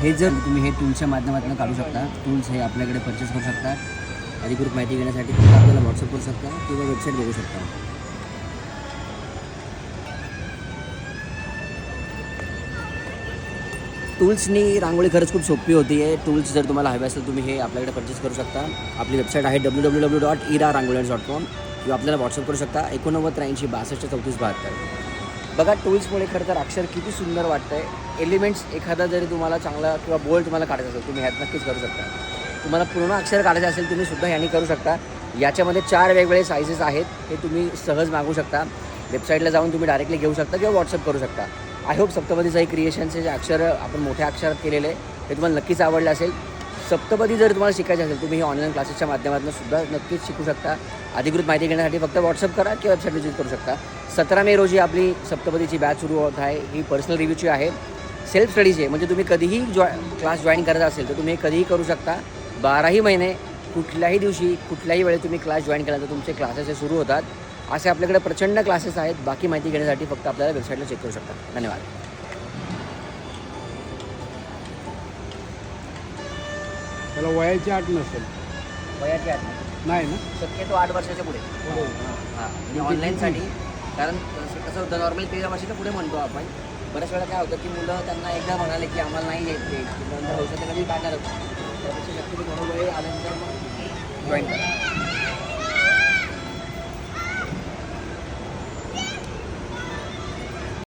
हे जर तुम्ही हे टूल्सच्या माध्यमातून काढू शकता. टूल्स हे आपल्याकडे परचेस करू शकता. अधिकृत माहिती घेण्यासाठी फक्त आपल्याला व्हॉट्सअप करू शकता किंवा वेबसाईट बघू शकता. टूल्सनी रांगोळी खरंच खूप सोपी होती आहे. टूल्स जर तुम्हाला हवे असेल तुम्ही हे आपल्याकडे परचेस करू शकता. आपली वेबसाईट आहे www.irarangolearts.com किंवा आपल्याला व्हॉट्सअप करू शकता 89 83 62 34 72. बघा टूल्समुळे खरं तर अक्षर किती सुंदर वाटतं आहे. एलिमेंट्स एखादा जरी तुम्हाला चांगला किंवा बोल्ड तुम्हाला काढायचं असेल तुम्ही ह्यात नक्कीच करू शकता. तुम्हाला पूर्ण अक्षर काढायचे असेल तुम्ही सुद्धा ह्याने करू शकता. याच्यामध्ये 4 वेगवेगळे सायझेस आहेत. हे तुम्ही सहज मागू शकता. वेबसाईटला जाऊन तुम्ही डायरेक्टली घेऊ शकता किंवा व्हॉट्सअप करू शकता. आय होप सप्तपदी साई क्रिएशनचे जे अक्षर आपण मोठ्या अक्षरात केलेले ते तुम्हाला नक्कीच आवडलं असेल. सप्तपदी जर तुम्हाला शिकायचे असेल तुम्ही हे ऑनलाईन क्लासेसच्या माध्यमातून सुद्धा नक्कीच शिकू शकता. अधिकृत माहिती घेण्यासाठी फक्त व्हॉट्सअप करा किंवा वेबसाईट व्हिजिट करू शकता. 17 मे रोजी आपली सप्तपदीची बॅच सुरू होत आहे. ही पर्सनल रिव्ह्यूची आहे. सेल्फ स्टडीची आहे. म्हणजे तुम्ही कधीही क्लास जॉईन करायचा असेल तर तुम्ही हे कधीही करू शकता. 12ही महिने कुठल्याही दिवशी कुठल्याही वेळी तुम्ही क्लास जॉईन केल्यानंतर तुमचे क्लासेस हे सुरू होतात. असे आपल्याकडे प्रचंड क्लासेस आहेत. बाकी माहिती घेण्यासाठी फक्त आपल्याला वेबसाईटला चेक करू शकता. धन्यवाद. त्याला वयाची अट नसेल. वयाची आठ नाही ना? शक्यतो 8 वर्षाच्या पुढे. हां आणि ऑनलाईनसाठी कारण कसं होतं नॉर्मली 13 वर्षाच्या पुढे म्हणतो आपण. बऱ्याच वेळा काय होतं की मुलं त्यांना एकदा म्हणाले की आम्हाला नाही येत ते नंतर भविष्यात कधी काढणार त्यापेक्षा शक्यतो थोडं वेळ आल्यानंतर मग जॉईन करा.